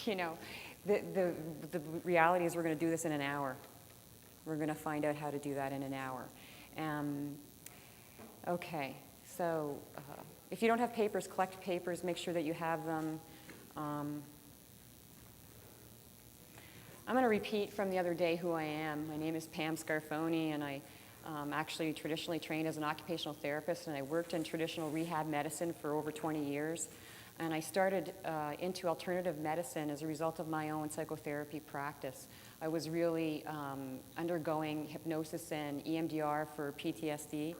you know, the reality is we're going to do this in an hour. We're going to find out how to do that in an hour. Okay, so if you don't have papers, collect papers, make sure that you have them. I'm going to repeat from the other day who I am. My name is Pam Scarfone, and I actually traditionally trained as an occupational therapist, and I worked in traditional rehab medicine for over 20 years. And I started into alternative medicine as a result of my own psychotherapy practice. I was really undergoing hypnosis and EMDR for PTSD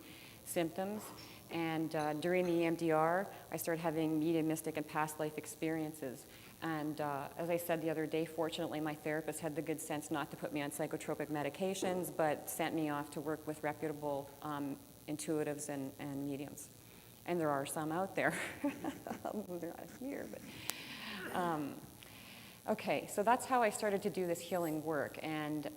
symptoms. And during the EMDR, I started having mediumistic and past life experiences. And as I said the other day, fortunately, my therapist had the good sense not to put me on psychotropic medications, but sent me off to work with reputable intuitives and mediums. And there are some out there. They're not here, but okay. So that's how I started to do this healing work. And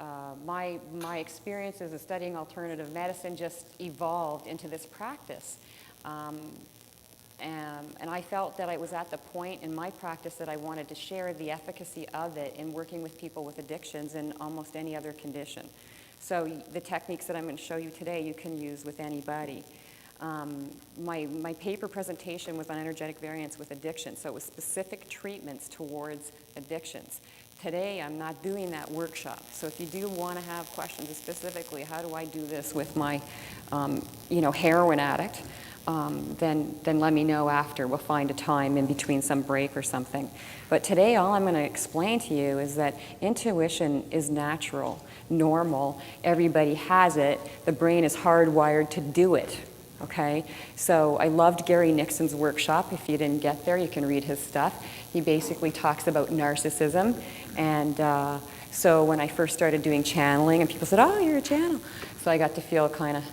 my experiences of studying alternative medicine just evolved into this practice. And I felt that I was at the point in my practice that I wanted to share the efficacy of it in working with people with addictions and almost any other condition. So the techniques that I'm going to show you today, you can use with anybody. My paper presentation was on energetic variance with addiction, so it was specific treatments towards addictions. Today, I'm not doing that workshop. So if you do want to have questions specifically, how do I do this with my, heroin addict, then let me know after. We'll find a time in between some break or something. But today, all I'm going to explain to you is that intuition is natural, normal. Everybody has it. The brain is hardwired to do it. Okay, so I loved Gary Nixon's workshop. If you didn't get there, you can read his stuff. He basically talks about narcissism. And so when I first started doing channeling, and people said, oh, you're a channel. So I got to feel kind of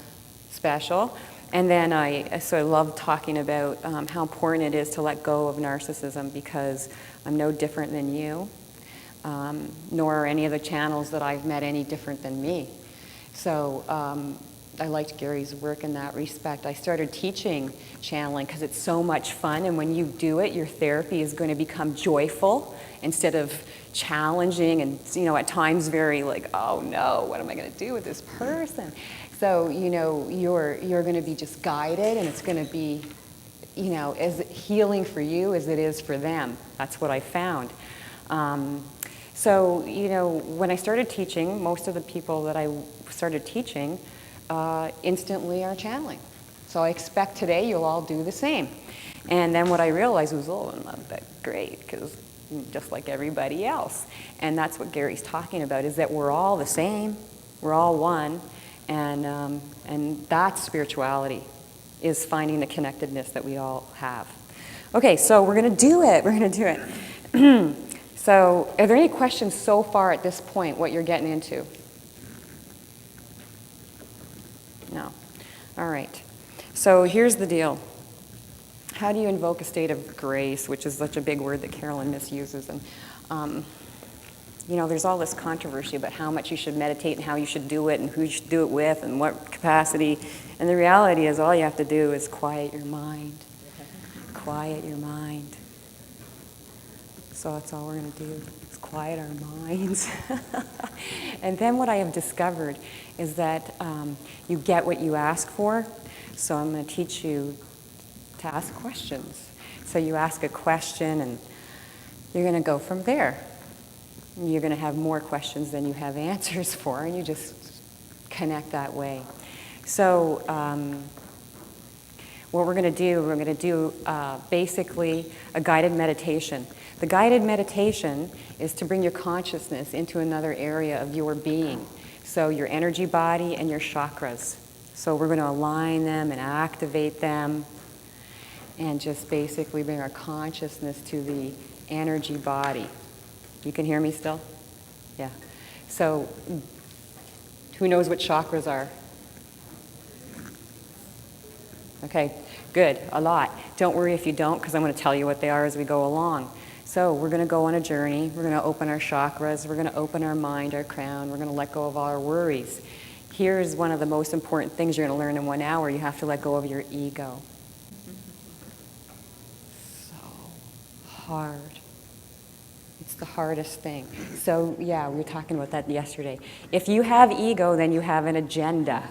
special. And then I loved talking about how important it is to let go of narcissism, because I'm no different than you, nor are any of the channels that I've met any different than me. So I liked Gary's work in that respect. I started teaching channeling because it's so much fun, and when you do it, your therapy is going to become joyful instead of challenging and, at times very like, oh no, what am I going to do with this person? So, you're going to be just guided, and it's going to be, as healing for you as it is for them. That's what I found. So, when I started teaching, most of the people that I started teaching instantly are channeling. So I expect today you'll all do the same. And then what I realized was, I'm not that great, because just like everybody else. And that's what Gary's talking about, is that we're all the same. We're all one. And that's spirituality, is finding the connectedness that we all have. Okay, so we're going to do it. We're going to do it. So are there any questions so far at this point, what you're getting into? No. All right. So here's the deal. How do you invoke a state of grace, which is such a big word that Carolyn misuses? And, there's all this controversy about how much you should meditate and how you should do it and who you should do it with and what capacity. And the reality is all you have to do is quiet your mind. Quiet your mind. So that's all we're going to do, is quiet our minds. And then what I have discovered is that you get what you ask for. So I'm going to teach you to ask questions. So you ask a question, and you're going to go from there. You're going to have more questions than you have answers for, and you just connect that way. So what we're going to do basically a guided meditation. The guided meditation is to bring your consciousness into another area of your being. So your energy body and your chakras. So we're going to align them and activate them and just basically bring our consciousness to the energy body. You can hear me still? Yeah. So who knows what chakras are? Okay, good, a lot. Don't worry if you don't, because I'm going to tell you what they are as we go along. So we're going to go on a journey. We're going to open our chakras. We're going to open our mind, our crown. We're going to let go of all our worries. Here's one of the most important things you're going to learn in 1 hour. You have to let go of your ego. So hard. It's the hardest thing. So yeah, we were talking about that yesterday. If you have ego, then you have an agenda.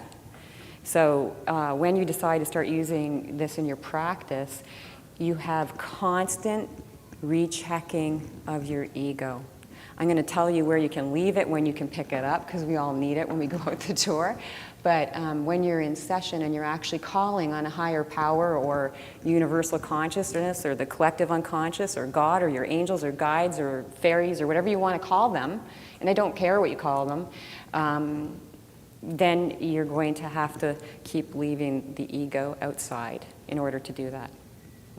So when you decide to start using this in your practice, you have constant rechecking of your ego. I'm going to tell you where you can leave it, when you can pick it up, because we all need it when we go out the door. But when you're in session and you're actually calling on a higher power or universal consciousness or the collective unconscious or God or your angels or guides or fairies or whatever you want to call them, and I don't care what you call them, then you're going to have to keep leaving the ego outside in order to do that.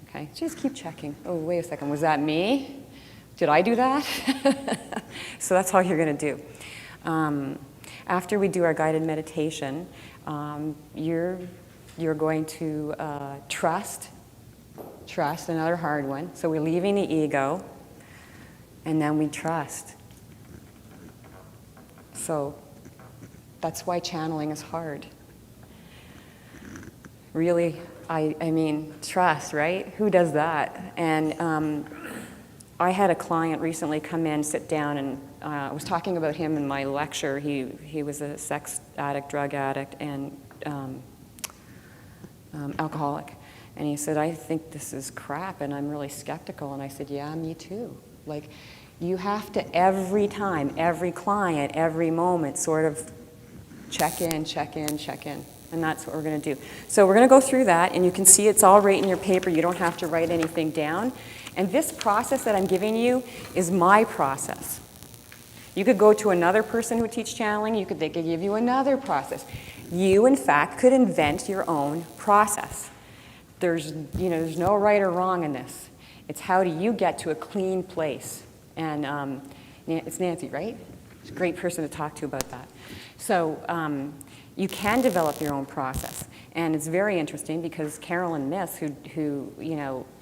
Okay? Just keep checking. Oh, wait a second. Was that me? Did I do that? So that's all you're going to do. After we do our guided meditation, you're going to trust, another hard one. So we're leaving the ego, and then we trust. So that's why channeling is hard. Really, I mean, trust, right? Who does that? And I had a client recently come in, sit down, and I was talking about him in my lecture. He was a sex addict, drug addict, and alcoholic. And he said, I think this is crap, and I'm really skeptical. And I said, yeah, me too. Like, you have to every time, every client, every moment, sort of check in, check in, check in. And that's what we're going to do. So we're going to go through that, and you can see it's all right in your paper. You don't have to write anything down. And this process that I'm giving you is my process. You could go to another person who teaches channeling. They could give you another process. You, in fact, could invent your own process. There's no right or wrong in this. It's how do you get to a clean place. And it's Nancy, right? She's a great person to talk to about that. So you can develop your own process. And it's very interesting because Carolyn Miss, who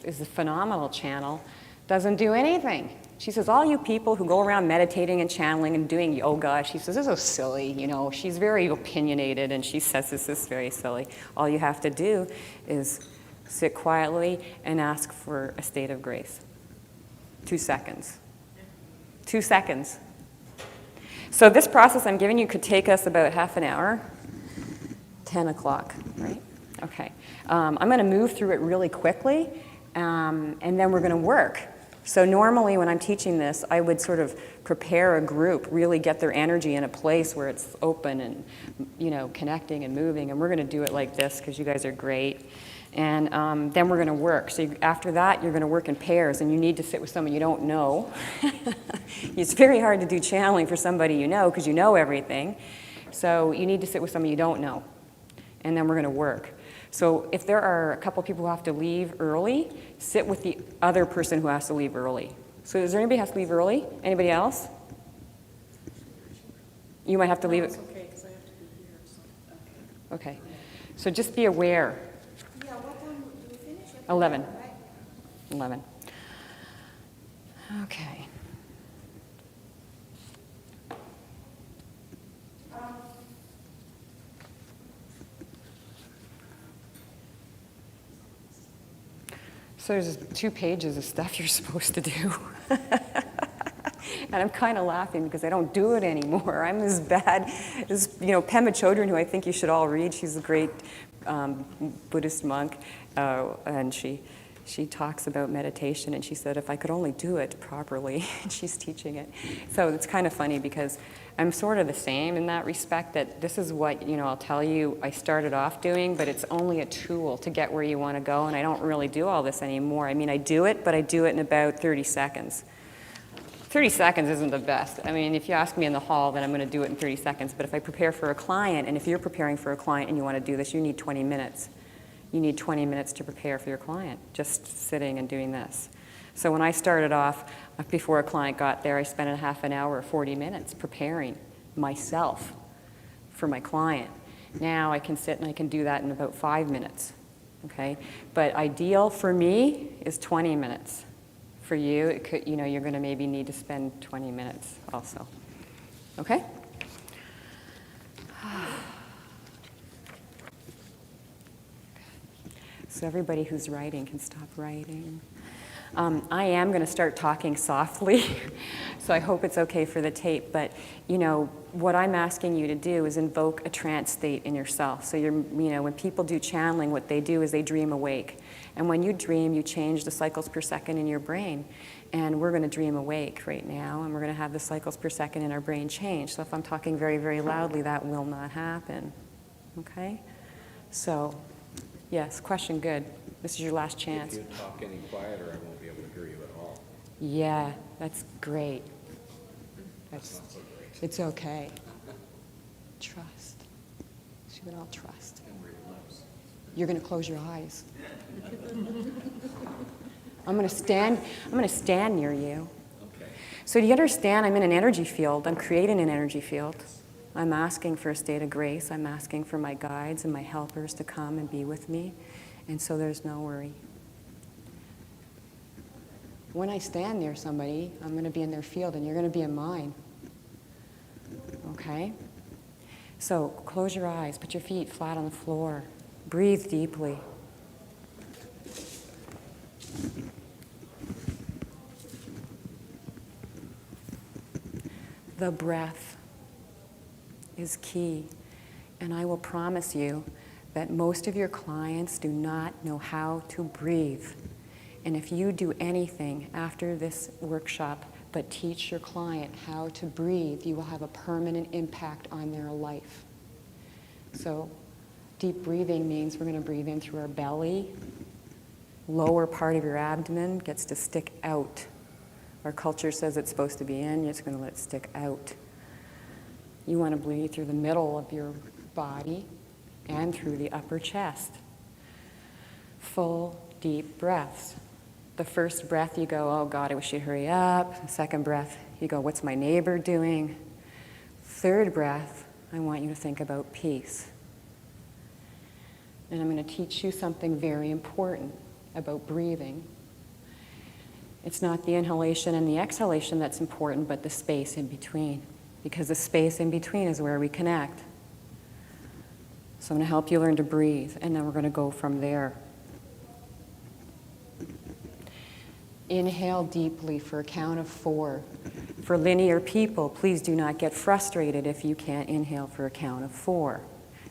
is a phenomenal channel, doesn't do anything. She says, all you people who go around meditating and channeling and doing yoga, she says, this is so silly, She's very opinionated, and she says this is very silly. All you have to do is sit quietly and ask for a state of grace. 2 seconds. 2 seconds. So this process I'm giving you could take us about half an hour. 10 o'clock, right? Okay. I'm going to move through it really quickly, and then we're going to work. So normally when I'm teaching this, I would sort of prepare a group, really get their energy in a place where it's open and, connecting and moving, and we're going to do it like this because you guys are great. And then we're going to work. So after that, you're going to work in pairs, and you need to sit with someone you don't know. It's very hard to do channeling for somebody you know because you know everything. So you need to sit with someone you don't know. And then we're going to work. So if there are a couple people who have to leave early, sit with the other person who has to leave early. So is there anybody who has to leave early? Anybody else? You might have to leave it. It's okay, because I have to be here. So, okay. So just be aware. Yeah, what time do we finish? 11. Right? 11. Okay. So there's 2 pages of stuff you're supposed to do. And I'm kind of laughing because I don't do it anymore. I'm as bad as, Pema Chodron, who I think you should all read. She's a great Buddhist monk, and she talks about meditation, and she said, if I could only do it properly, and she's teaching it. So it's kind of funny because I'm sort of the same in that respect, that this is what, I'll tell you I started off doing, but it's only a tool to get where you want to go, and I don't really do all this anymore. I mean, I do it, but I do it in about 30 seconds. 30 seconds isn't the best. I mean, if you ask me in the hall, then I'm going to do it in 30 seconds, but if I prepare for a client, and if you're preparing for a client and you want to do this, you need 20 minutes. You need 20 minutes to prepare for your client, just sitting and doing this. So when I started off, before a client got there, I spent a half an hour or 40 minutes preparing myself for my client. Now I can sit and I can do that in about 5 minutes, okay? But ideal for me is 20 minutes. For you, it could, you're going to maybe need to spend 20 minutes also, okay? So everybody who's writing can stop writing. I am going to start talking softly, so I hope it's okay for the tape. But, you know, what I'm asking you to do is invoke a trance state in yourself. So, when people do channeling, what they do is they dream awake. And when you dream, you change the cycles per second in your brain. And we're going to dream awake right now, and we're going to have the cycles per second in our brain change. So if I'm talking very, very loudly, that will not happen. Okay? So, yes, question good. This is your last chance. If you talk any quieter, I won't be able to hear you at all. Yeah, that's great. That's not so great. It's okay. Trust. She would all trust. And read lips. You're going to close your eyes. I'm going to stand near you. Okay. So do you understand? I'm in an energy field. I'm creating an energy field. I'm asking for a state of grace. I'm asking for my guides and my helpers to come and be with me. And so there's no worry. When I stand near somebody, I'm going to be in their field and you're going to be in mine. Okay? So close your eyes. Put your feet flat on the floor. Breathe deeply. The breath is key, and I will promise you that most of your clients do not know how to breathe. And if you do anything after this workshop but teach your client how to breathe, you will have a permanent impact on their life. So deep breathing means we're going to breathe in through our belly. Lower part of your abdomen gets to stick out. Our culture says it's supposed to be in, you're just going to let it stick out. You want to breathe through the middle of your body and through the upper chest. Full, deep breaths. The first breath you go, oh God, I wish you'd hurry up. The second breath, you go, what's my neighbor doing? Third breath, I want you to think about peace. And I'm going to teach you something very important about breathing. It's not the inhalation and the exhalation that's important, but the space in between. Because the space in between is where we connect. So I'm going to help you learn to breathe, and then we're going to go from there. Inhale deeply for a count of 4. For linear people, please do not get frustrated if you can't inhale for a count of 4.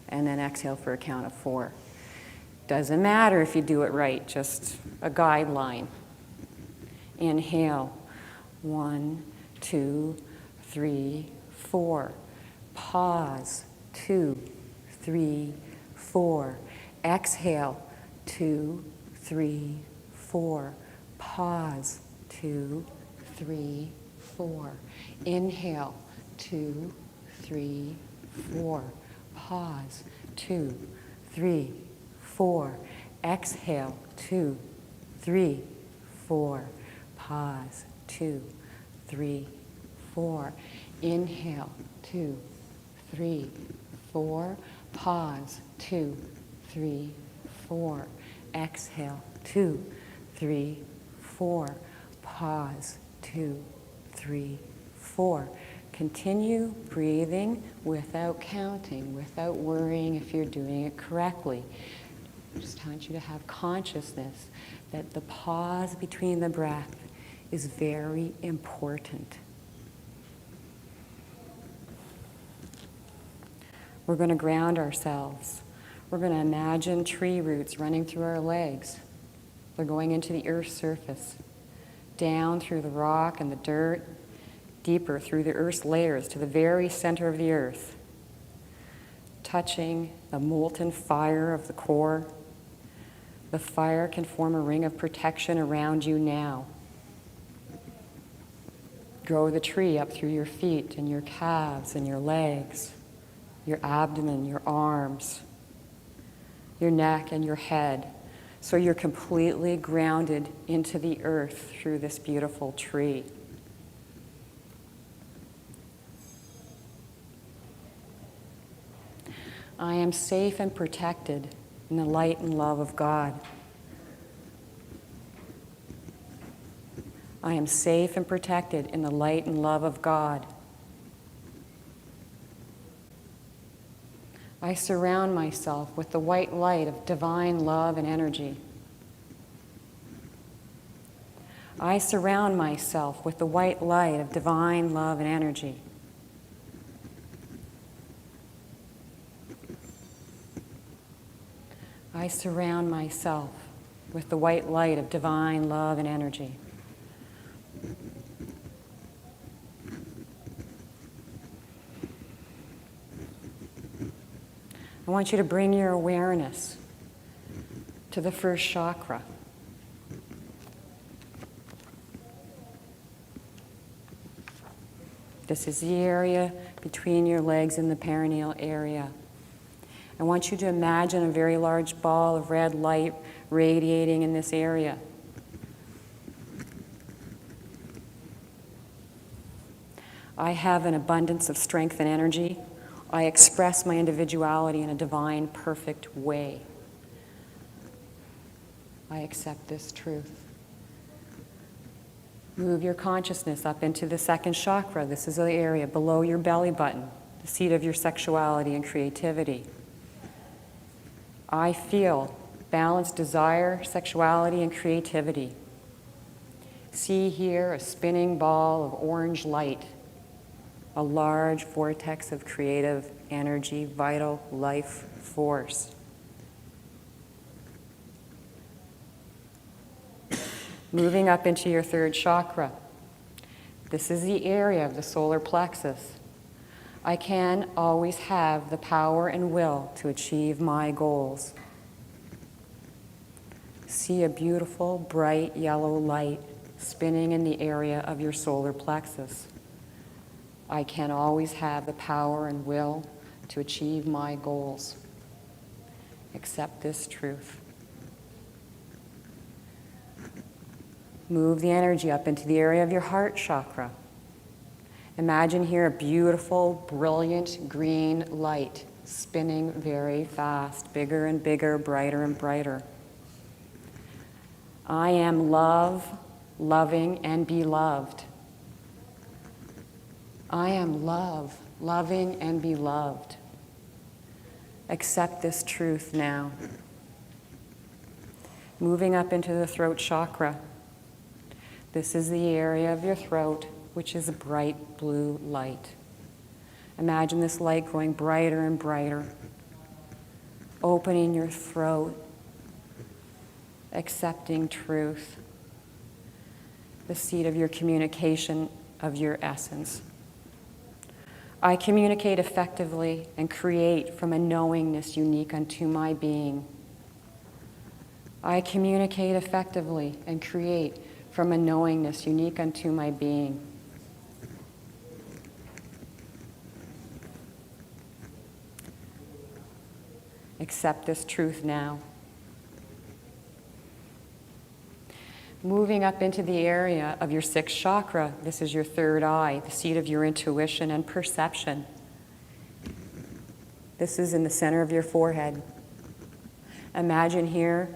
And then exhale for a count of 4. Doesn't matter if you do it right, just a guideline. Inhale, 1, 2, 3, 4. Pause, 2, 3, 4. Exhale, 2, 3, 4. Pause, 2, 3, 4. Inhale, 2, 3, 4. Pause, 2, 3, 4. Exhale, 2, 3, 4. Pause, 2, 3, 4. Inhale, 2, 3, 4. Pause, 2, 3, 4. Exhale, 2, 3, 4. Pause, 2, 3, 4. Continue breathing without counting, without worrying if you're doing it correctly. I just want you to have consciousness that the pause between the breath is very important. We're going to ground ourselves. We're going to imagine tree roots running through our legs. They're going into the earth's surface, down through the rock and the dirt, deeper through the earth's layers to the very center of the earth, touching the molten fire of the core. The fire can form a ring of protection around you now. Grow the tree up through your feet and your calves and your legs, your abdomen, your arms, your neck and your head. So you're completely grounded into the earth through this beautiful tree. I am safe and protected in the light and love of God. I am safe and protected in the light and love of God. I surround myself with the white light of divine love and energy. I surround myself with the white light of divine love and energy. I surround myself with the white light of divine love and energy. I want you to bring your awareness to the first chakra. This is the area between your legs and the perineal area. I want you to imagine a very large ball of red light radiating in this area. I have an abundance of strength and energy. I express my individuality in a divine, perfect way. I accept this truth. Move your consciousness up into the second chakra. This is the area below your belly button, the seat of your sexuality and creativity. I feel balanced desire, sexuality, and creativity. See here a spinning ball of orange light, a large vortex of creative energy, vital life force. Moving up into your third chakra. This is the area of the solar plexus. I can always have the power and will to achieve my goals. See a beautiful, bright yellow light spinning in the area of your solar plexus. I can always have the power and will to achieve my goals. Accept this truth. Move the energy up into the area of your heart chakra. Imagine here a beautiful, brilliant green light spinning very fast, bigger and bigger, brighter and brighter. I am love, loving, and beloved. I am love, loving, and beloved. Accept this truth now. Moving up into the throat chakra. This is the area of your throat, which is a bright blue light. Imagine this light growing brighter and brighter, opening your throat, accepting truth, the seat of your communication of your essence. I communicate effectively and create from a knowingness unique unto my being. I communicate effectively and create from a knowingness unique unto my being. Accept this truth now. Moving up into the area of your sixth chakra, this is your third eye, the seat of your intuition and perception. This is in the center of your forehead. Imagine here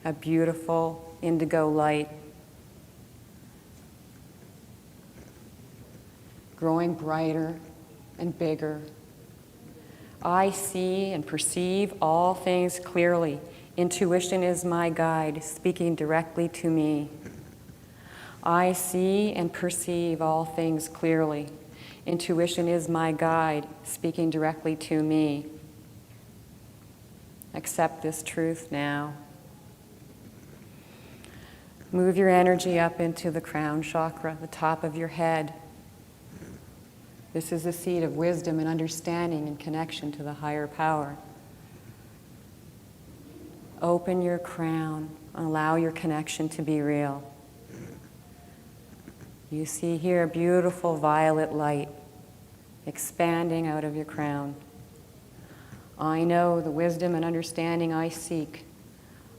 a beautiful indigo light growing brighter and bigger. I see and perceive all things clearly. Intuition is my guide, speaking directly to me. I see and perceive all things clearly. Intuition is my guide, speaking directly to me. Accept this truth now. Move your energy up into the crown chakra, the top of your head. This is the seat of wisdom and understanding and connection to the higher power. Open your crown and allow your connection to be real. You see here a beautiful violet light expanding out of your crown. I know the wisdom and understanding I seek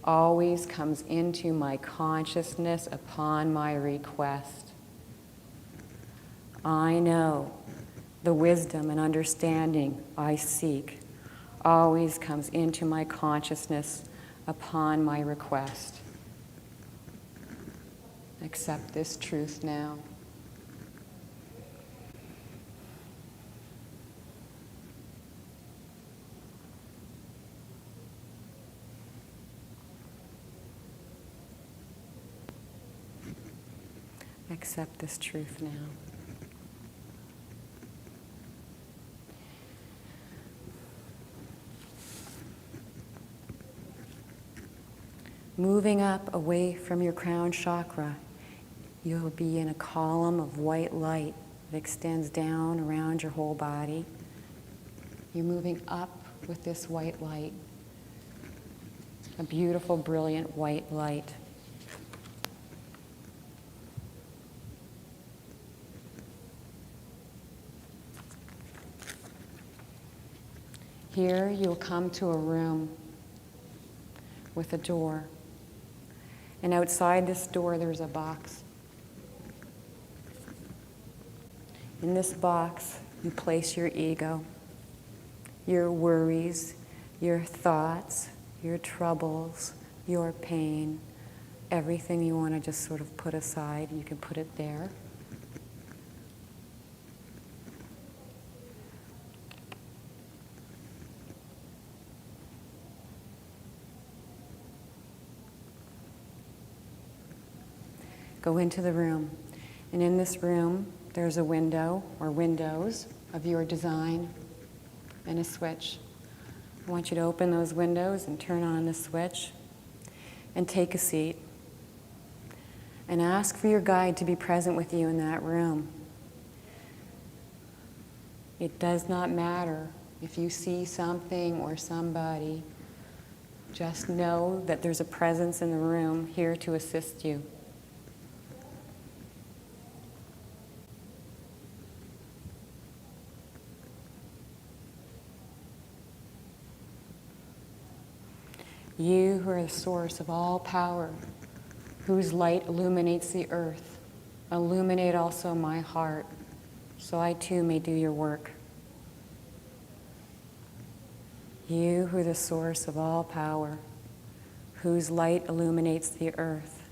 always comes into my consciousness upon my request. I know the wisdom and understanding I seek always comes into my consciousness upon my request. Accept this truth now. Accept this truth now. Moving up away from your crown chakra, you'll be in a column of white light that extends down around your whole body. You're moving up with this white light, a beautiful, brilliant white light. Here you'll come to a room with a door. And outside this door there's a box. In this box you place your ego, your worries, your thoughts, your troubles, your pain, everything you want to just sort of put aside, you can put it there. Go into the room, and in this room there's a window or windows of your design and a switch. I want you to open those windows and turn on the switch and take a seat and ask for your guide to be present with you in that room. It does not matter if you see something or somebody, just know that there's a presence in the room here to assist you. You who are the source of all power, whose light illuminates the earth, illuminate also my heart, so I too may do your work. You who are the source of all power, whose light illuminates the earth,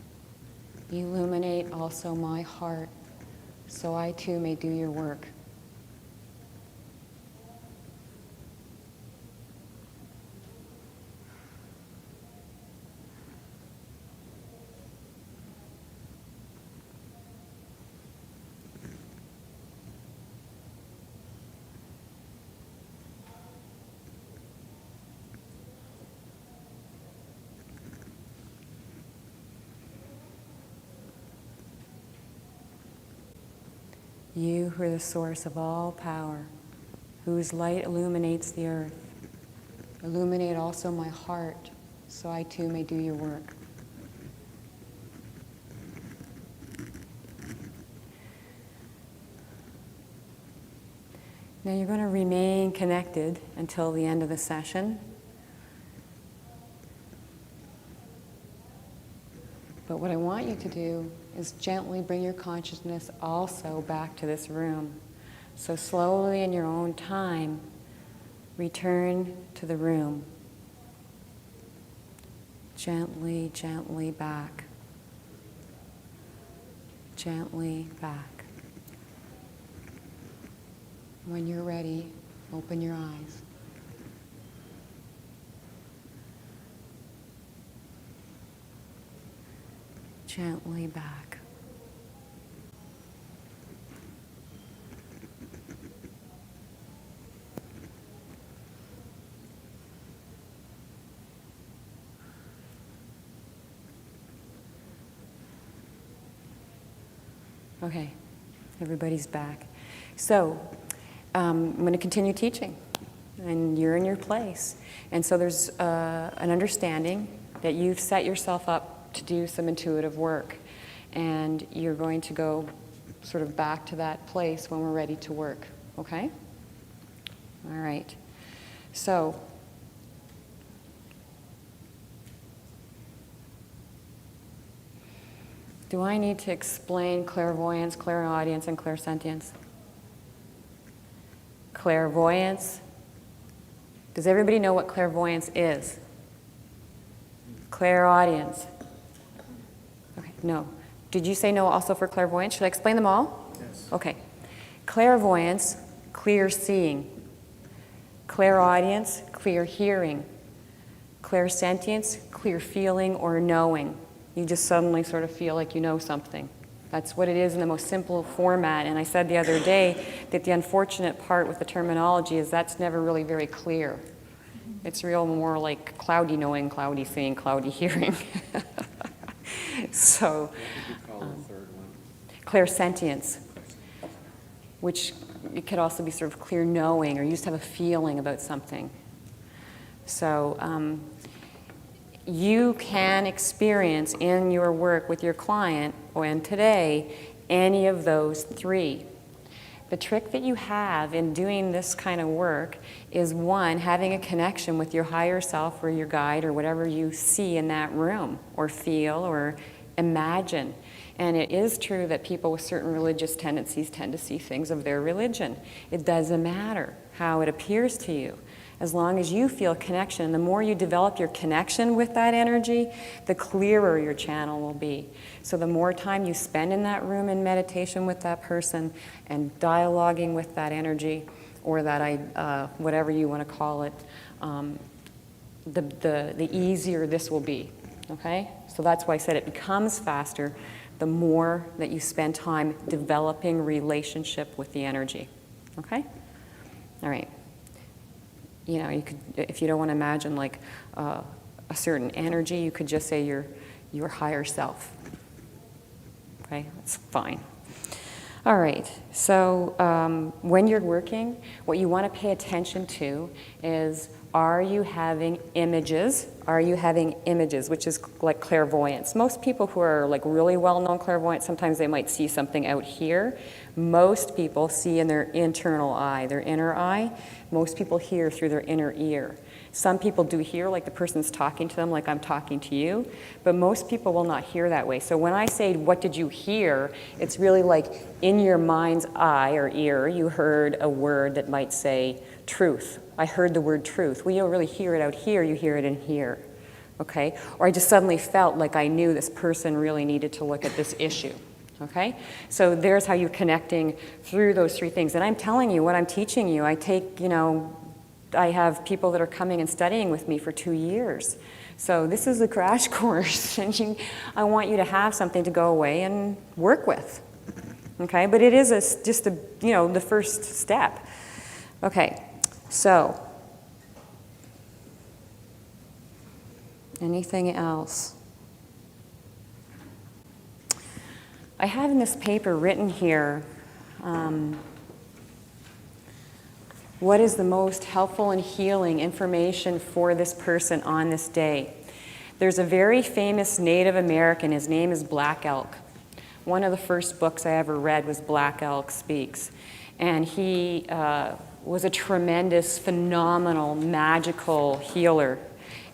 illuminate also my heart, so I too may do your work. You who are the source of all power, whose light illuminates the earth, illuminate also my heart, so I too may do your work. Now you're going to remain connected until the end of the session. But what I want you to do is gently bring your consciousness also back to this room. So slowly in your own time, return to the room. Gently, gently back. Gently back. When you're ready, open your eyes. Gently back. Okay, everybody's back. So, I'm going to continue teaching, and you're in your place. And so there's an understanding that you've set yourself up to do some intuitive work, and you're going to go sort of back to that place when we're ready to work, okay? All right. So, do I need to explain clairvoyance, clairaudience, and clairsentience? Clairvoyance. Does everybody know what clairvoyance is? Clairaudience. Okay, no. Did you say no also for clairvoyance? Should I explain them all? Yes. Okay. Clairvoyance, clear seeing. Clairaudience, clear hearing. Clairsentience, clear feeling or knowing. You just suddenly sort of feel like you know something. That's what it is in the most simple format. And I said the other day that the unfortunate part with the terminology is that's never really very clear. It's real more like cloudy knowing, cloudy seeing, cloudy hearing. So, What did you call the third one? clairsentience, which it could also be sort of clear knowing, or you just have a feeling about something. So you can experience in your work with your client, and today, any of those three. The trick that you have in doing this kind of work is, one, having a connection with your higher self or your guide or whatever you see in that room or feel or imagine. And it is true that people with certain religious tendencies tend to see things of their religion. It doesn't matter how it appears to you. As long as you feel connection, the more you develop your connection with that energy, the clearer your channel will be. So the more time you spend in that room in meditation with that person and dialoguing with that energy, or that whatever you want to call it, the easier this will be. Okay? So that's why I said it becomes faster the more that you spend time developing relationship with the energy. Okay? All right. You know, you could, if you don't want to imagine like a certain energy, you could just say your higher self. Okay, that's fine. All right, so when you're working, what you want to pay attention to is, are you having images? Are you having images, which is like clairvoyance. Most people who are like really well-known clairvoyants, sometimes they might see something out here. Most people see in their internal eye, their inner eye. Most people hear through their inner ear. Some people do hear like the person's talking to them, like I'm talking to you, but most people will not hear that way. So when I say, what did you hear? It's really like in your mind's eye or ear, you heard a word that might say truth. I heard the word truth. Well, you don't really hear it out here, you hear it in here. Okay? Or I just suddenly felt like I knew this person really needed to look at this issue. Okay? So there's how you're connecting through those three things. And I'm telling you, what I'm teaching you, I take, I have people that are coming and studying with me for 2 years. So this is a crash course, and I want you to have something to go away and work with. Okay? But it is just the first step. Okay, so anything else? I have in this paper written here, what is the most helpful and healing information for this person on this day? There's a very famous Native American, his name is Black Elk. One of the first books I ever read was Black Elk Speaks. And he was a tremendous, phenomenal, magical healer.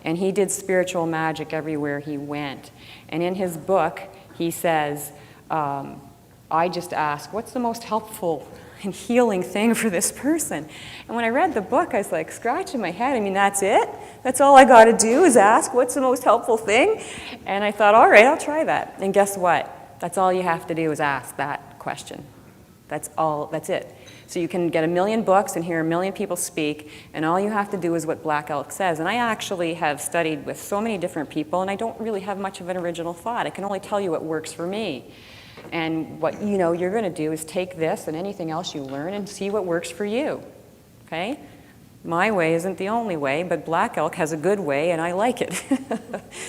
And he did spiritual magic everywhere he went. And in his book, he says, I just ask, what's the most helpful and healing thing for this person? And when I read the book, I was like scratching my head. I mean, that's it? That's all I got to do is ask, what's the most helpful thing? And I thought, all right, I'll try that. And guess what? That's all you have to do is ask that question. That's it. So you can get 1 million books and hear 1 million people speak, and all you have to do is what Black Elk says. And I actually have studied with so many different people, and I don't really have much of an original thought. I can only tell you what works for me. And what you're going to do is take this and anything else you learn and see what works for you. Okay? My way isn't the only way, but Black Elk has a good way, and I like it.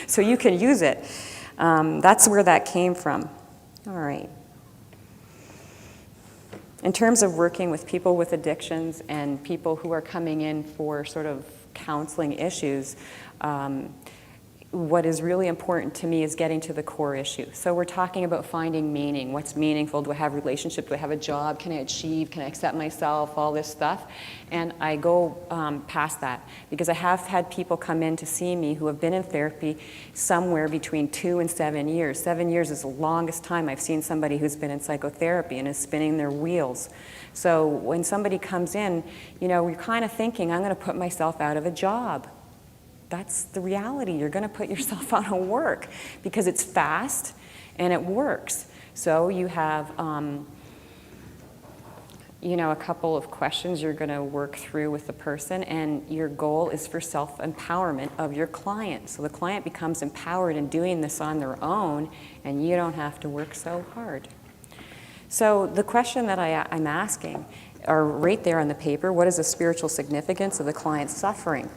So you can use it. That's where that came from. All right. In terms of working with people with addictions and people who are coming in for sort of counseling issues, what is really important to me is getting to the core issue. So we're talking about finding meaning. What's meaningful? Do I have a relationship? Do I have a job? Can I achieve? Can I accept myself? All this stuff. And I go past that because I have had people come in to see me who have been in therapy somewhere between 2 and 7 years. 7 years is the longest time I've seen somebody who's been in psychotherapy and is spinning their wheels. So when somebody comes in, we're kind of thinking, I'm going to put myself out of a job. That's the reality. You're going to put yourself out of work because it's fast and it works. So you have, a couple of questions you're going to work through with the person, and your goal is for self-empowerment of your client. So the client becomes empowered in doing this on their own, and you don't have to work so hard. So the question that I'm asking are right there on the paper. What is the spiritual significance of the client's suffering?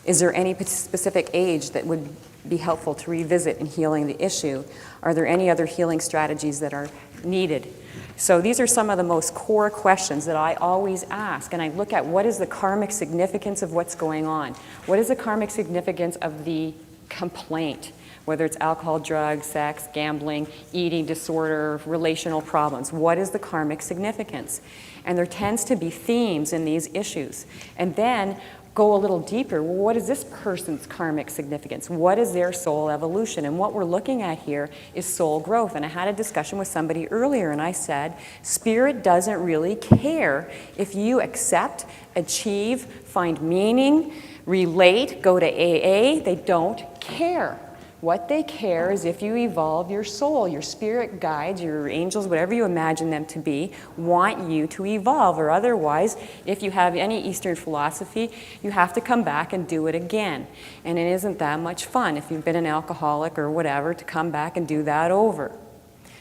Is there any specific age that would be helpful to revisit in healing the issue? Are there any other healing strategies that are needed? So these are some of the most core questions that I always ask, and I look at what is the karmic significance of what's going on? What is the karmic significance of the complaint? Whether it's alcohol, drugs, sex, gambling, eating disorder, relational problems. What is the karmic significance? And there tends to be themes in these issues. And then go a little deeper. Well, what is this person's karmic significance? What is their soul evolution? And what we're looking at here is soul growth. And I had a discussion with somebody earlier, and I said, Spirit doesn't really care if you accept, achieve, find meaning, relate, go to AA. They don't care. What they care is if you evolve your soul, your spirit guides, your angels, whatever you imagine them to be, want you to evolve. Or otherwise, if you have any Eastern philosophy, you have to come back and do it again. And it isn't that much fun if you've been an alcoholic or whatever to come back and do that over.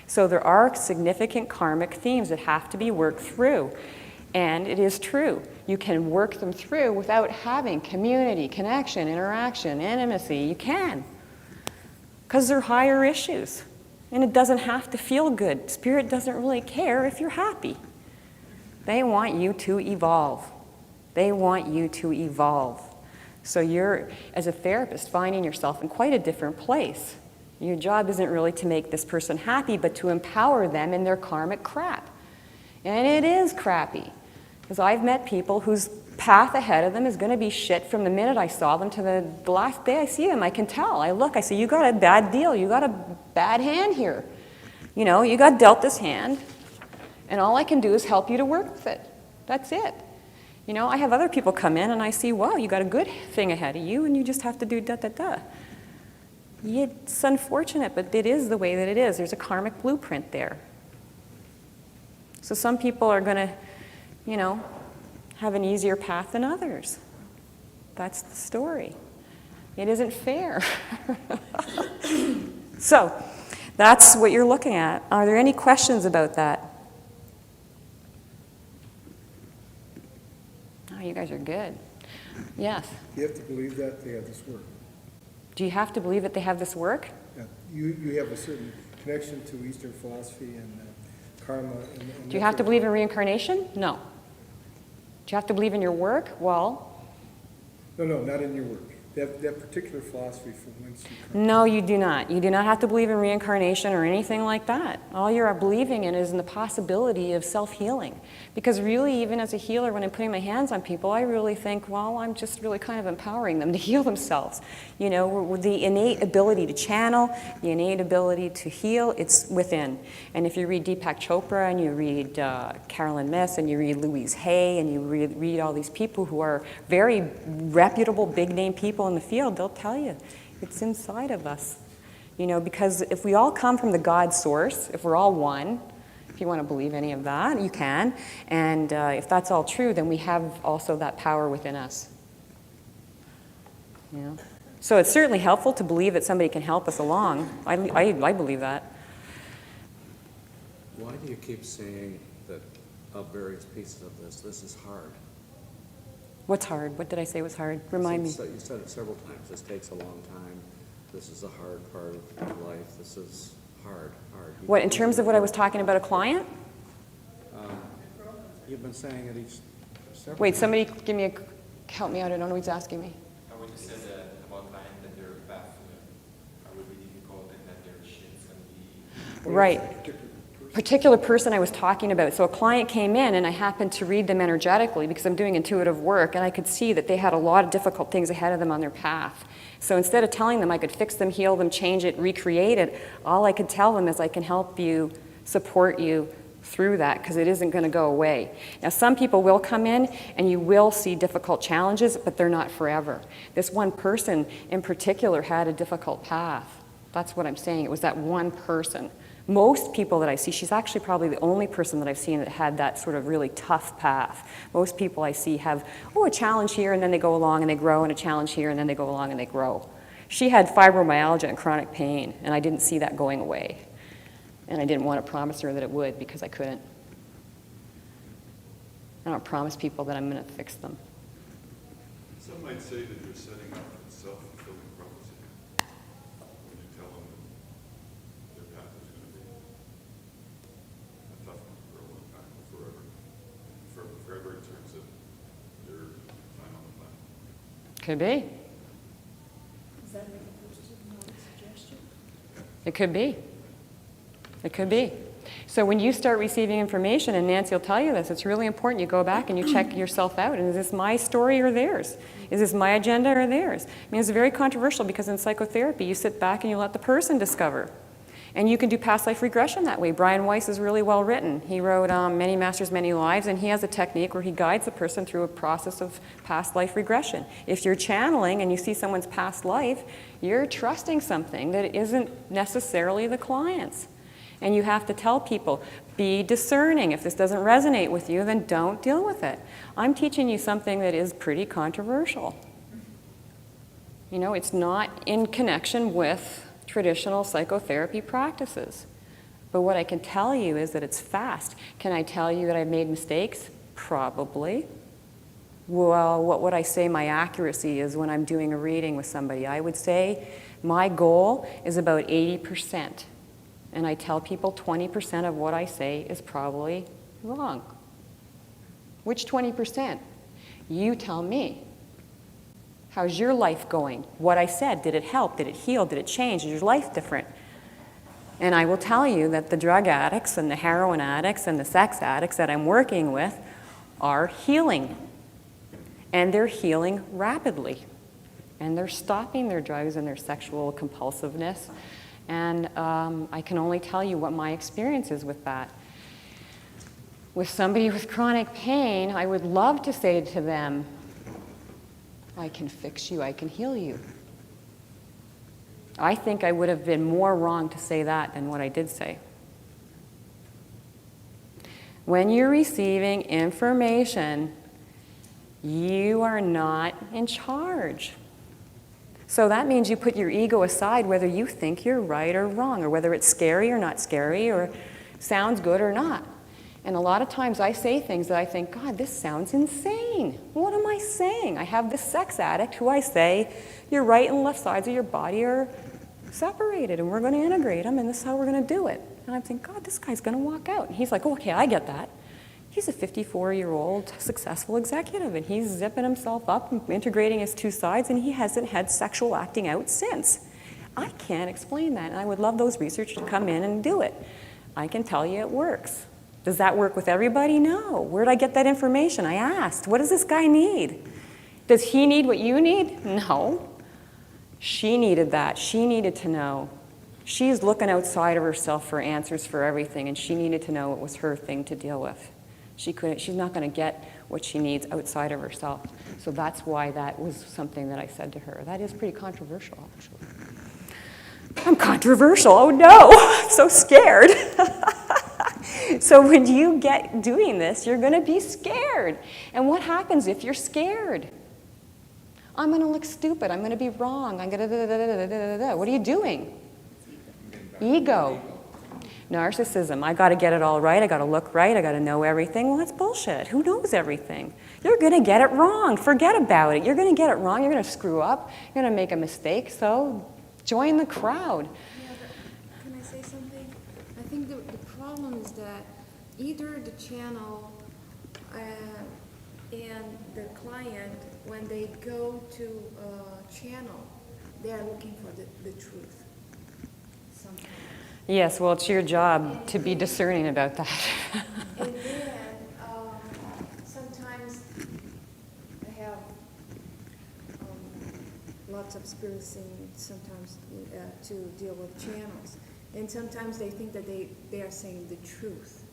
So there are significant karmic themes that have to be worked through. And it is true. You can work them through without having community, connection, interaction, intimacy. You can. Because they're higher issues. And it doesn't have to feel good. Spirit doesn't really care if you're happy. They want you to evolve. They want you to evolve. So you're, as a therapist, finding yourself in quite a different place. Your job isn't really to make this person happy, but to empower them in their karmic crap. And it is crappy. Because I've met people whose path ahead of them is going to be shit from the minute I saw them to the last day I see them. I can tell. I look, I say, you got a bad deal. You got a bad hand here. You know, you got dealt this hand, and all I can do is help you to work with it. That's it. You know, I have other people come in, and I see, wow, you got a good thing ahead of you, and you just have to do da-da-da. It's unfortunate, but it is the way that it is. There's a karmic blueprint there. So some people are going to, you know, have an easier path than others. That's the story. It isn't fair. So, that's what you're looking at. Are there any questions about that? Oh, you guys are good. Yes? You have to believe that they have this work. Do you have to believe that they have this work? Yeah. You have a certain connection to Eastern philosophy and karma. And Do you have to believe in reincarnation? No. Do you have to believe in your work? Well, No, not in your work. That particular philosophy from whence you come. no, you do not. You do not have to believe in reincarnation or anything like that. All you're believing in is in the possibility of self-healing. Because really, even as a healer, when I'm putting my hands on people, I really think, well, I'm just really kind of empowering them to heal themselves. You know, the innate ability to channel, the innate ability to heal, it's within. And if you read Deepak Chopra, and you read Carolyn Myss, and you read Louise Hay, and you read all these people who are very reputable, big-name people in the field, they'll tell you it's inside of us. You know, because if we all come from the God source, if we're all one, if you want to believe any of that, you can. And if that's all true, then we have also that power within us. You know? So it's certainly helpful to believe that somebody can help us along. I believe that. Why do you keep saying that of various pieces of this is hard? What's hard? What did I say was hard? Remind me. You said it several times. This takes a long time. This is a hard part of life. This is hard. What, in terms of what I was talking about a client? You've been saying it each several Wait, times. somebody help me out. I don't know what he's asking me. When you said about clients that their path would be difficult and that their shit's going to be... Right. Particular person I was talking about. So a client came in and I happened to read them energetically because I'm doing intuitive work, and I could see that they had a lot of difficult things ahead of them on their path. So instead of telling them I could fix them, heal them, change it, recreate it, all I could tell them is I can help you, support you through that, because it isn't going to go away. Now some people will come in and you will see difficult challenges, but they're not forever. This one person in particular had a difficult path. That's what I'm saying. It was that one person. Most people that I see, she's actually probably the only person that I've seen that had that sort of really tough path. Most people I see have, a challenge here, and then they go along and they grow, and a challenge here, and then they go along and they grow. She had fibromyalgia and chronic pain, and I didn't see that going away. And I didn't want to promise her that it would because I couldn't. I don't promise people that I'm going to fix them. Some might say that you're setting up a self-fulfilling prophecy when you tell them that their path is going to be a tough one for a long time, or forever. Forever in terms of their time on the planet. Could be. Is that like a personal suggestion? It could be. It could be. So when you start receiving information, and Nancy will tell you this, it's really important you go back and you check yourself out. And is this my story or theirs? Is this my agenda or theirs? I mean, it's very controversial because in psychotherapy, you sit back and you let the person discover. And you can do past life regression that way. Brian Weiss is really well written. He wrote Many Masters, Many Lives, and he has a technique where he guides the person through a process of past life regression. If you're channeling and you see someone's past life, you're trusting something that isn't necessarily the client's. And you have to tell people, be discerning. If this doesn't resonate with you, then don't deal with it. I'm teaching you something that is pretty controversial. You know, it's not in connection with traditional psychotherapy practices. But what I can tell you is that it's fast. Can I tell you that I've made mistakes? Probably. Well, what would I say my accuracy is when I'm doing a reading with somebody? I would say my goal is about 80%. And I tell people 20% of what I say is probably wrong. Which 20%? You tell me. How's your life going? What I said, did it help? Did it heal? Did it change? Is your life different? And I will tell you that the drug addicts and the heroin addicts and the sex addicts that I'm working with are healing. And they're healing rapidly. And they're stopping their drugs and their sexual compulsiveness. And I can only tell you what my experience is with that. With somebody with chronic pain, I would love to say to them, I can fix you, I can heal you. I think I would have been more wrong to say that than what I did say. When you're receiving information, you are not in charge. So that means you put your ego aside whether you think you're right or wrong, or whether it's scary or not scary, or sounds good or not. And a lot of times I say things that I think, God, this sounds insane. What am I saying? I have this sex addict who I say, your right and left sides of your body are separated, and we're going to integrate them, and this is how we're going to do it. And I'm thinking, God, this guy's going to walk out. And he's like, oh, okay, I get that. He's a 54-year-old successful executive, and he's zipping himself up and integrating his two sides, and he hasn't had sexual acting out since. I can't explain that, and I would love those researchers to come in and do it. I can tell you it works. Does that work with everybody? No. Where did I get that information? I asked. What does this guy need? Does he need what you need? No. She needed that. She needed to know. She's looking outside of herself for answers for everything, and she needed to know it was her thing to deal with. She's not going to get what she needs outside of herself. So that's why that was something that I said to her. That is pretty controversial, actually. I'm controversial. Oh no, I'm so scared. So when you get doing this, you're going to be scared. And what happens if you're scared? I'm going to look stupid. I'm going to be wrong. I'm going to What are you doing? Ego. Narcissism. I got to get it all right. I got to look right. I got to know everything. Well, that's bullshit. Who knows everything? You're going to get it wrong. Forget about it. You're going to get it wrong. You're going to screw up. You're going to make a mistake. So join the crowd. Yeah, but can I say something? I think the problem is that either the channel and the client, when they go to a channel, they are looking for the truth sometimes. Yes, well, it's your job to be discerning about that. And then sometimes I have lots of experiencing sometimes to deal with channels. And sometimes they think that they are saying the truth.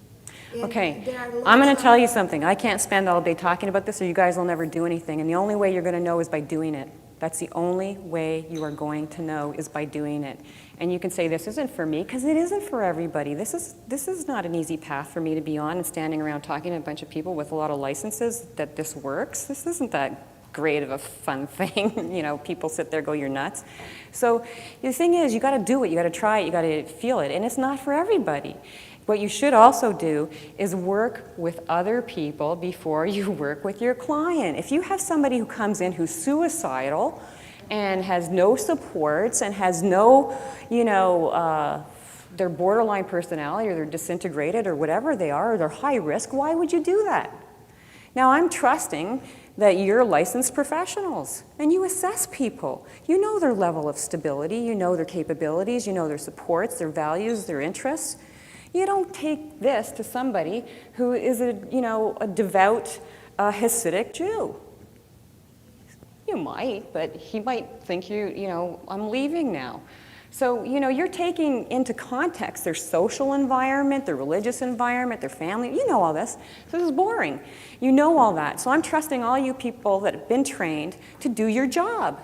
And Okay, there are I'm going lots to tell of- you something. I can't spend all day talking about this or you guys will never do anything. And the only way you're going to know is by doing it. That's the only way you are going to know is by doing it. And you can say, this isn't for me, because it isn't for everybody. This is not an easy path for me to be on and standing around talking to a bunch of people with a lot of licenses that this works. This isn't that great of a fun thing. You know, people sit there, go, you're nuts. So the thing is, you got to do it, you got to try it, you got to feel it, and it's not for everybody. What you should also do is work with other people before you work with your client. If you have somebody who comes in who's suicidal and has no supports and has no, you know, they're borderline personality or they're disintegrated or whatever they are, or they're high risk, why would you do that? Now, I'm trusting that you're licensed professionals and you assess people. You know their level of stability, you know their capabilities, you know their supports, their values, their interests. You don't take this to somebody who is a, you know, a devout Hasidic Jew. You might, but he might think you know, I'm leaving now. So, you know, you're taking into context their social environment, their religious environment, their family. You know all this. So this is boring. You know all that. So I'm trusting all you people that have been trained to do your job.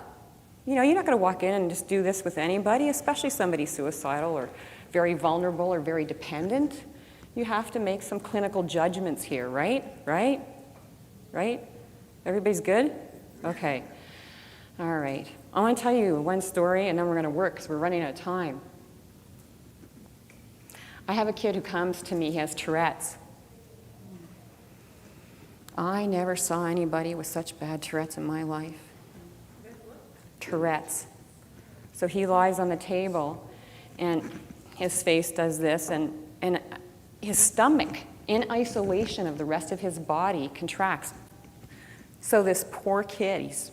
You know, you're not going to walk in and just do this with anybody, especially somebody suicidal or very vulnerable or very dependent. You have to make some clinical judgments here, right? Right? Right? Everybody's good? Okay. All right. I want to tell you one story, and then we're going to work because we're running out of time. I have a kid who comes to me, he has Tourette's. I never saw anybody with such bad Tourette's in my life. Tourette's. So he lies on the table, and his face does this, and his stomach, in isolation of the rest of his body, contracts. So this poor kid, he's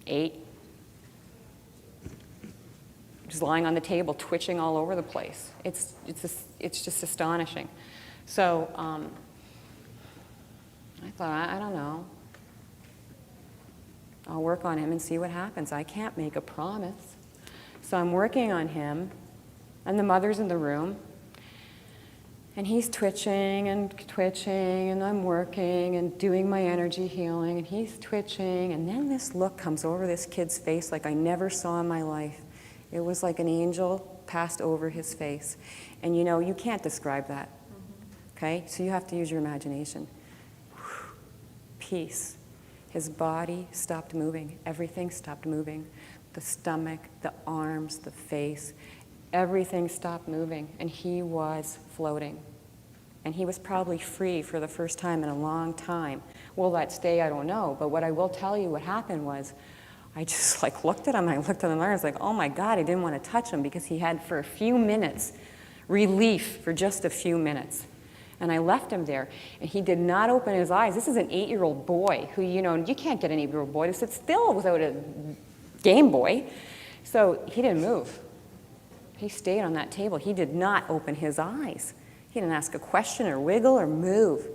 8, just lying on the table, twitching all over the place. It's just astonishing. So I thought, I don't know. I'll work on him and see what happens. I can't make a promise. So I'm working on him, and the mother's in the room, and he's twitching, and I'm working and doing my energy healing, and he's twitching, and then this look comes over this kid's face like I never saw in my life. It was like an angel passed over his face. And you know, you can't describe that, okay? So you have to use your imagination. Peace. His body stopped moving. Everything stopped moving. The stomach, the arms, the face, everything stopped moving, and he was floating. And he was probably free for the first time in a long time. Will that stay? I don't know. But what I will tell you what happened was, I just like looked at him, I looked at him, and I was like, oh my God, I didn't want to touch him because he had for a few minutes relief for just a few minutes. And I left him there, and he did not open his eyes. This is an 8-year-old boy who, you know, you can't get an 8-year-old boy to sit still without a Game Boy. So he didn't move. He stayed on that table. He did not open his eyes. He didn't ask a question or wiggle or move.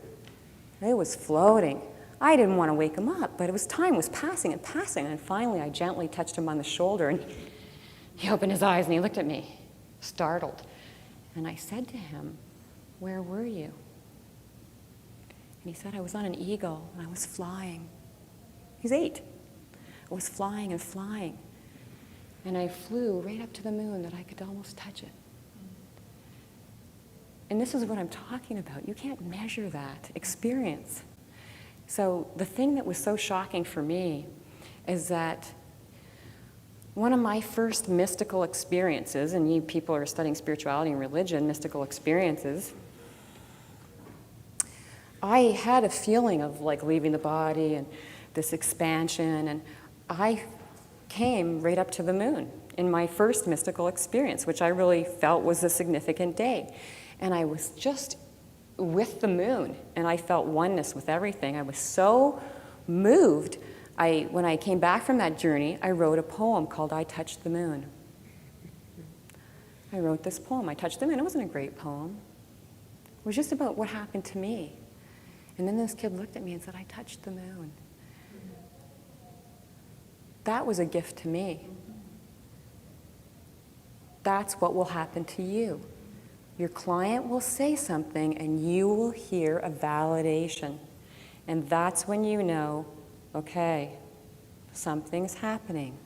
It was floating. I didn't want to wake him up, but time was passing and passing, and finally I gently touched him on the shoulder, and he opened his eyes and he looked at me, startled. And I said to him, where were you? And he said, I was on an eagle, and I was flying. He's 8. I was flying and flying. And I flew right up to the moon that I could almost touch it. And this is what I'm talking about. You can't measure that experience. So the thing that was so shocking for me is that one of my first mystical experiences, and you people are studying spirituality and religion, mystical experiences, I had a feeling of like leaving the body and this expansion, and I came right up to the moon in my first mystical experience, which I really felt was a significant day. And I was just with the moon, and I felt oneness with everything. I was so moved. When I came back from that journey, I wrote a poem called I Touched the Moon. I wrote this poem, I Touched the Moon. It wasn't a great poem. It was just about what happened to me. And then this kid looked at me and said, I touched the moon. That was a gift to me. That's what will happen to you. Your client will say something and you will hear a validation. And that's when you know, okay, something's happening.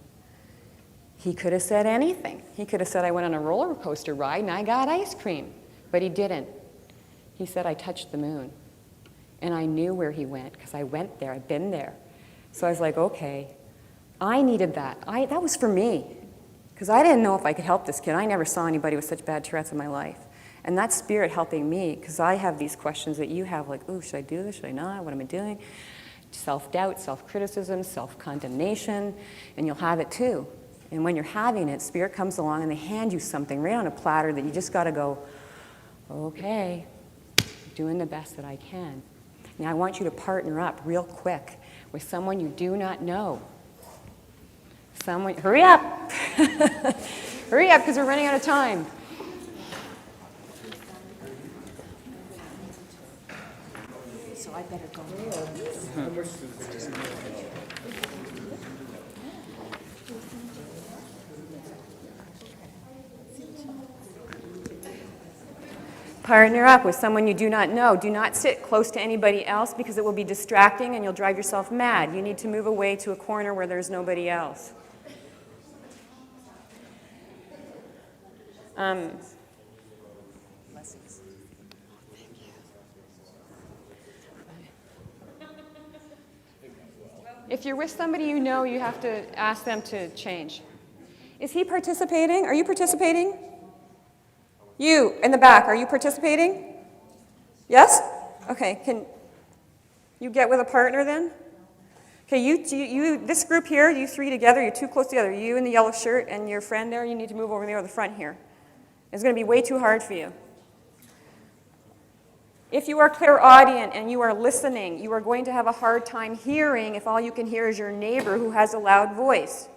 He could have said anything. He could have said, I went on a roller coaster ride and I got ice cream. But he didn't. He said, I touched the moon. And I knew where he went because I went there. I've been there. So I was like, okay, I needed that. That was for me, because I didn't know if I could help this kid. I never saw anybody with such bad Tourette's in my life. And that spirit helping me, because I have these questions that you have, like, ooh, should I do this, should I not, what am I doing? Self-doubt, self-criticism, self-condemnation, and you'll have it too. And when you're having it, spirit comes along and they hand you something right on a platter that you just got to go, okay, doing the best that I can. Now I want you to partner up real quick with someone you do not know. Hurry up! Hurry up, because we're running out of time. So I better go. How much does it take? Partner up with someone you do not know. Do not sit close to anybody else because it will be distracting and you'll drive yourself mad. You need to move away to a corner where there's nobody else. If you're with somebody you know, you have to ask them to change. Is he participating? Are you participating? You, in the back, are you participating? Yes? Okay, can you get with a partner then? Okay, this group here, you three together, you're too close together. You in the yellow shirt and your friend there, you need to move over there to the front here. It's going to be way too hard for you. If you are clairaudient and you are listening, you are going to have a hard time hearing if all you can hear is your neighbor who has a loud voice.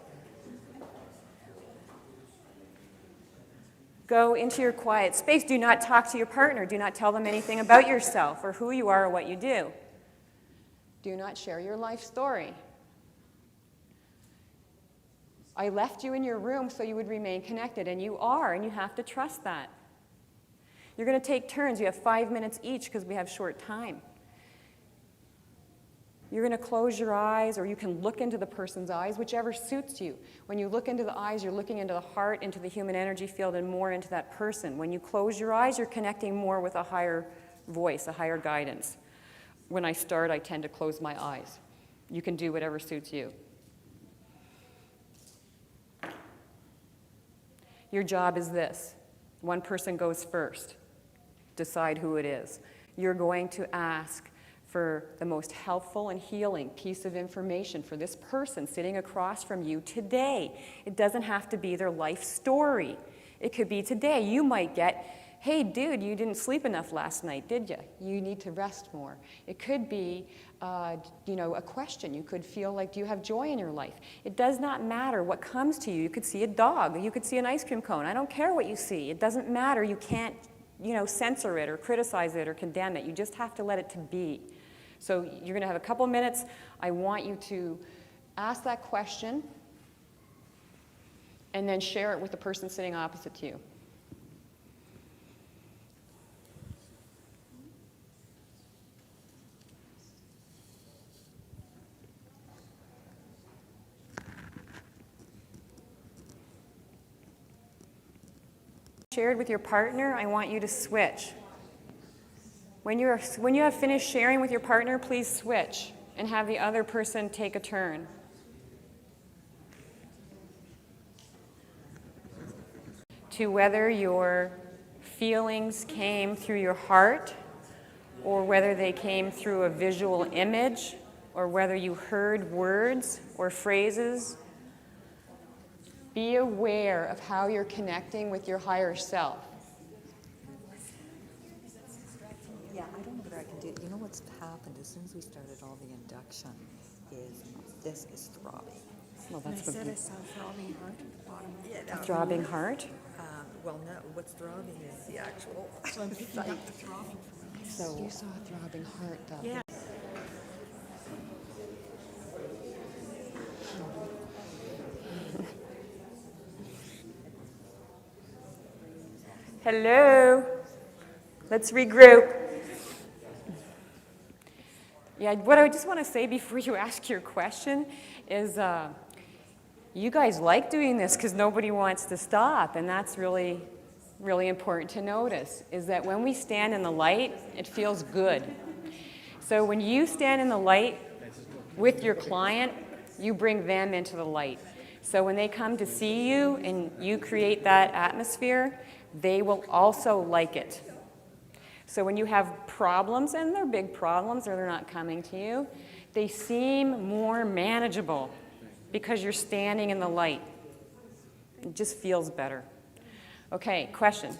Go into your quiet space. Do not talk to your partner. Do not tell them anything about yourself or who you are or what you do. Do not share your life story. I left you in your room so you would remain connected, and you are, and you have to trust that. You're going to take turns. You have 5 minutes each because we have short time. You're going to close your eyes, or you can look into the person's eyes, whichever suits you. When you look into the eyes, you're looking into the heart, into the human energy field, and more into that person. When you close your eyes, you're connecting more with a higher voice, a higher guidance. When I start, I tend to close my eyes. You can do whatever suits you. Your job is this. One person goes first. Decide who it is. You're going to ask for the most helpful and healing piece of information for this person sitting across from you today. It doesn't have to be their life story. It could be today. You might get, hey, dude, you didn't sleep enough last night, did you? You need to rest more. It could be, a question. You could feel like, do you have joy in your life? It does not matter what comes to you. You could see a dog. You could see an ice cream cone. I don't care what you see. It doesn't matter. You can't, censor it or criticize it or condemn it. You just have to let it to be. So you're going to have a couple minutes. I want you to ask that question and then share it with the person sitting opposite to you. Shared with your partner, I want you to switch. When you have finished sharing with your partner, please switch and have the other person take a turn. To whether your feelings came through your heart or whether they came through a visual image or whether you heard words or phrases. Be aware of how you're connecting with your higher self. Yeah, I don't know what I can do. You know what's happened as soon as we started all the induction is this is throbbing. Well, that's I said I saw a throbbing heart at the bottom. Yeah, a throbbing heart. well, no, what's throbbing is the actual So I'm picking up the throbbing from it. So you saw a throbbing heart, though. Yeah. Hello. Let's regroup. Yeah, what I just want to say before you ask your question is you guys like doing this because nobody wants to stop, and that's really, really important to notice, is that when we stand in the light, it feels good. So when you stand in the light, With your client, you bring them into the light. So when they come to see you and you create that atmosphere, they will also like it. So when you have problems, and they're big problems or they're not coming to you, they seem more manageable because you're standing in the light. It just feels better. Okay, question?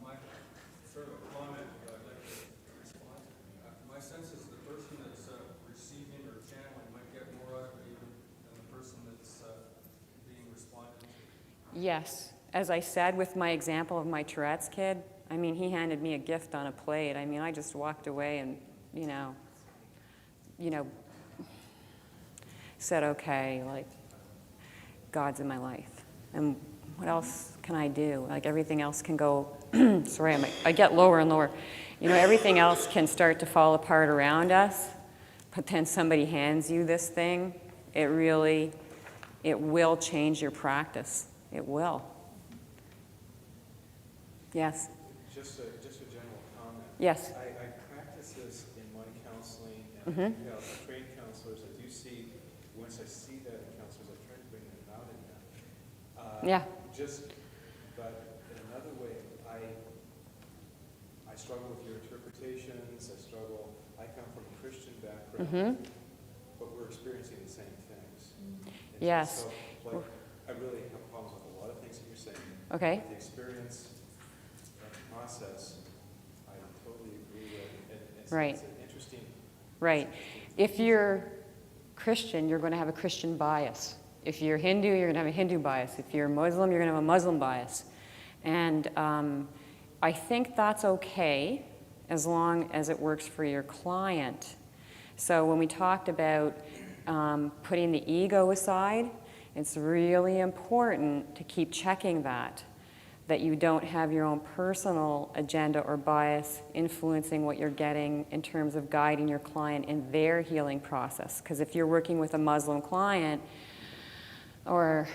My sort of a comment I'd like to respond to. My sense is the person that's receiving or channeling might get more out of it even than the person that's being responded to. Yes. As I said with my example of my Tourette's kid, I mean, he handed me a gift on a plate. I mean, I just walked away and, you know, said, okay, like, God's in my life. And what else can I do? Like, everything else can go, sorry, I get lower and lower. You know, everything else can start to fall apart around us, but then somebody hands you this thing, it will change your practice. It will. Yes? Just a general comment. Yes. I practice this in my counseling, and I do have trained counselors. I do see, once I see that in counselors, I try to bring that out in them. Yeah. But in another way, I struggle with your interpretations. I come from a Christian background, but we're experiencing the same things. And Yes. So, like, I really have problems with a lot of things that you're saying. Okay. The experience process, I totally agree with. And Right. It's an interesting. Right. If you're Christian, you're going to have a Christian bias. If you're Hindu, you're going to have a Hindu bias. If you're Muslim, you're going to have a Muslim bias. And I think that's okay as long as it works for your client. So when we talked about putting the ego aside, it's really important to keep checking that you don't have your own personal agenda or bias influencing what you're getting in terms of guiding your client in their healing process. Because if you're working with a Muslim client or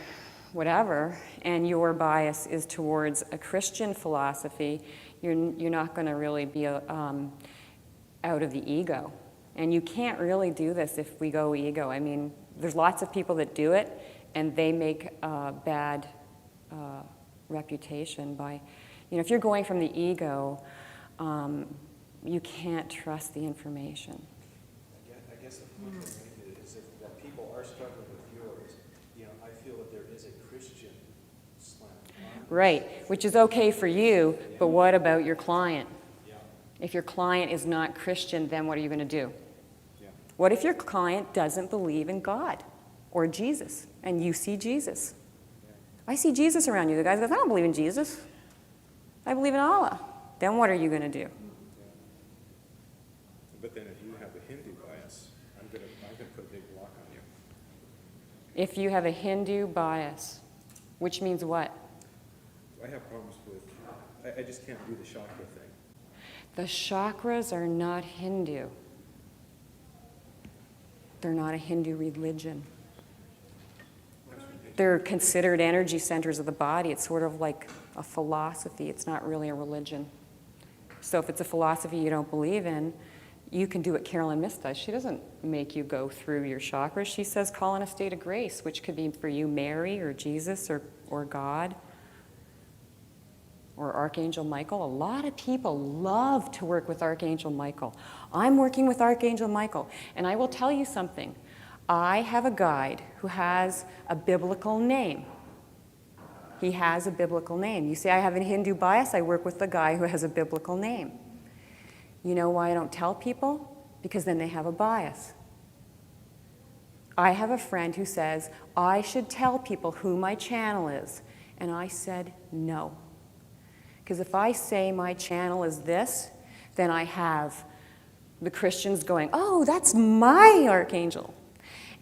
whatever, and your bias is towards a Christian philosophy, you're not going to really be out of the ego. And you can't really do this if we go ego. I mean, there's lots of people that do it, and they make bad reputation by, if you're going from the ego, you can't trust the information. I guess the point I'm making is that people are struggling with yours. I feel that there is a Christian slant. Right, which is okay for you, but what about your client? Yeah. If your client is not Christian, then what are you going to do? Yeah. What if your client doesn't believe in God or Jesus, and you see Jesus? I see Jesus around you. The guy goes, I don't believe in Jesus. I believe in Allah. Then what are you going to do? But then if you have a Hindu bias, I'm gonna put a big block on you. If you have a Hindu bias, which means what? I have problems with, I just can't do the chakra thing. The chakras are not Hindu. They're not a Hindu religion. They're considered energy centers of the body. It's sort of like a philosophy. It's not really a religion. So if it's a philosophy you don't believe in, you can do what Carolyn Miss does. She doesn't make you go through your chakras. She says call in a state of grace, which could be for you Mary or Jesus or God or Archangel Michael. A lot of people love to work with Archangel Michael. I'm working with Archangel Michael. And I will tell you something. I have a guide who has a biblical name. He has a biblical name. You say I have a Hindu bias, I work with the guy who has a biblical name. You know why I don't tell people? Because then they have a bias. I have a friend who says, I should tell people who my channel is. And I said, no. Because if I say my channel is this, then I have the Christians going, oh, that's my archangel.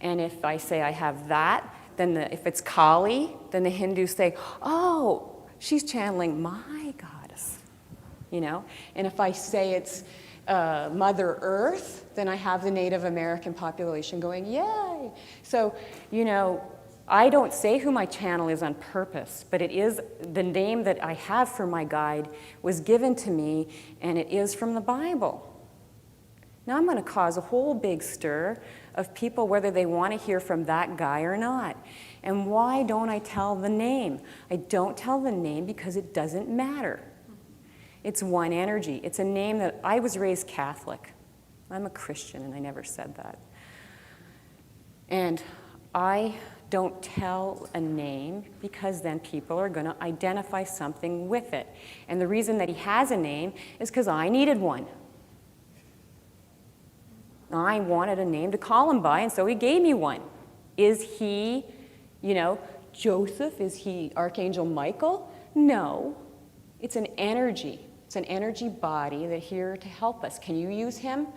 And if I say I have that, then if it's Kali, then the Hindus say, oh, she's channeling my goddess, And if I say it's Mother Earth, then I have the Native American population going, yay. So, I don't say who my channel is on purpose, but it is the name that I have for my guide was given to me, and it is from the Bible. Now I'm going to cause a whole big stir of people whether they want to hear from that guy or not. And why don't I tell the name? I don't tell the name because it doesn't matter. It's one energy. It's a name that I was raised Catholic. I'm a Christian, and I never said that. And I don't tell a name because then people are going to identify something with it. And the reason that he has a name is because I needed one. I wanted a name to call him by, and so he gave me one. Is he, Joseph? Is he Archangel Michael? No. It's an energy. It's an energy body that's here to help us. Can you use him?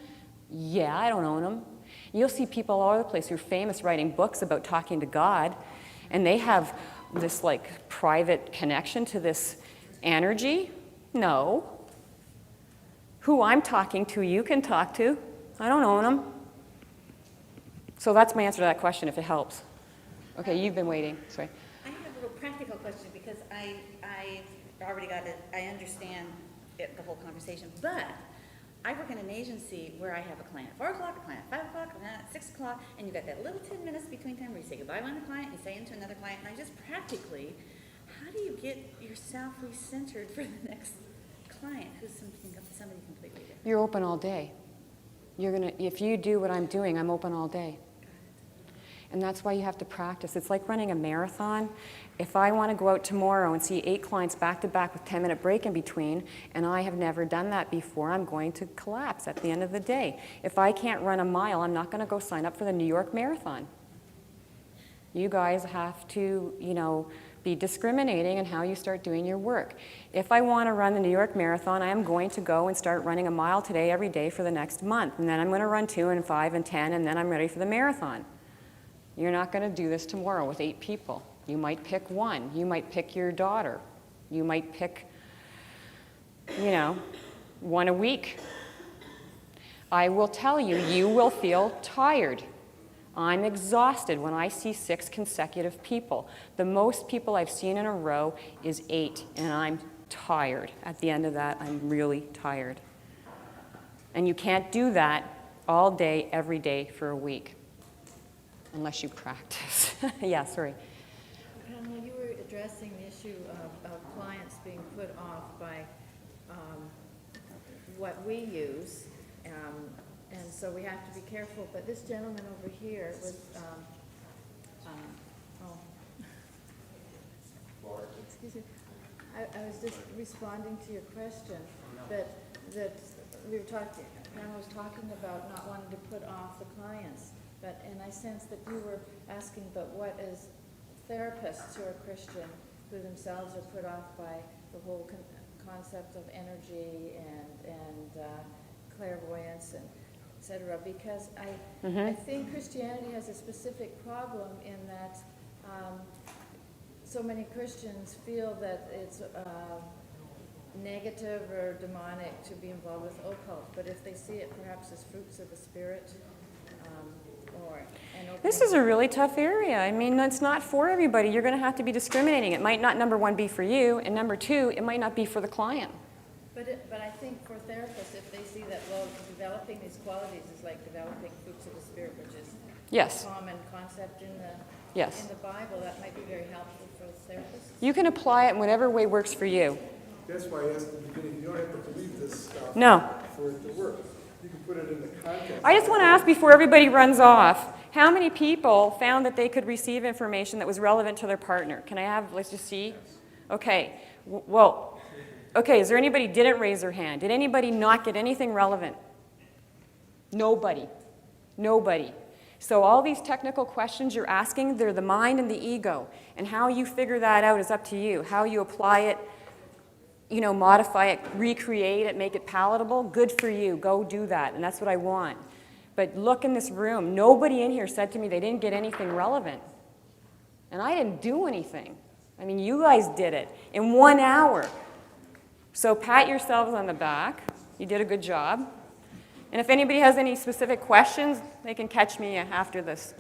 Yeah, I don't own him. You'll see people all over the place who are famous writing books about talking to God, and they have this private connection to this energy. No. Who I'm talking to, you can talk to. I don't own them. So that's my answer to that question, if it helps. Okay, you've been waiting. Sorry. I have a little practical question because I already got it. I understand the whole conversation, but I work in an agency where I have a client at 4 o'clock, a client at 5 o'clock, a client at 6 o'clock, and you've got that little 10 minutes between time where you say goodbye to one client, you say into another client, and I just practically, how do you get yourself recentered for the next client who's somebody completely different? You're open all day. If you do what I'm doing, I'm open all day. And that's why you have to practice. It's like running a marathon. If I want to go out tomorrow and see 8 clients back to back with 10-minute break in between, and I have never done that before, I'm going to collapse at the end of the day. If I can't run a mile, I'm not going to go sign up for the New York Marathon. You guys have to, be discriminating in how you start doing your work. If I want to run the New York Marathon, I am going to go and start running a mile today every day for the next month. And then I'm going to run 2 and 5 and 10, and then I'm ready for the marathon. You're not going to do this tomorrow with 8 people. You might pick one. You might pick your daughter. You might pick, one a week. I will tell you, you will feel tired. I'm exhausted when I see 6 consecutive people. The most people I've seen in a row is 8, and I'm tired. At the end of that, I'm really tired. And you can't do that all day, every day for a week, unless you practice. Yeah, sorry. Pamela, you were addressing the issue of clients being put off by what we use. And so we have to be careful. But this gentleman over here was, excuse me, I was just responding to your question that we were talking, Pamela was talking about not wanting to put off the clients. And I sense that you were asking about what is therapists who are Christian, who themselves are put off by the whole concept of energy and clairvoyance and et cetera, because I think Christianity has a specific problem in that so many Christians feel that it's negative or demonic to be involved with occult, but if they see it perhaps as fruits of the spirit, this is a really tough area. I mean, it's not for everybody. You're going to have to be discriminating. It might not, number one, be for you, and number two, it might not be for the client. But I think for therapists, if they see that, developing these qualities is like developing fruits of the spirit, which is a common concept in the Bible, that might be very helpful for the therapists. You can apply it in whatever way works for you. That's why I asked at the beginning, you don't have to believe this stuff for it to work. You can put it in the context. I just want to ask before everybody runs off, how many people found that they could receive information that was relevant to their partner? Can I have, let's just see. Okay, well, okay, is there anybody who didn't raise their hand? Did anybody not get anything relevant? Nobody. Nobody. So all these technical questions you're asking, they're the mind and the ego. And how you figure that out is up to you. How you apply it, modify it, recreate it, make it palatable, good for you. Go do that, and that's what I want. But look in this room. Nobody in here said to me they didn't get anything relevant. And I didn't do anything. I mean, you guys did it in 1 hour. So pat yourselves on the back. You did a good job. And if anybody has any specific questions, they can catch me after this.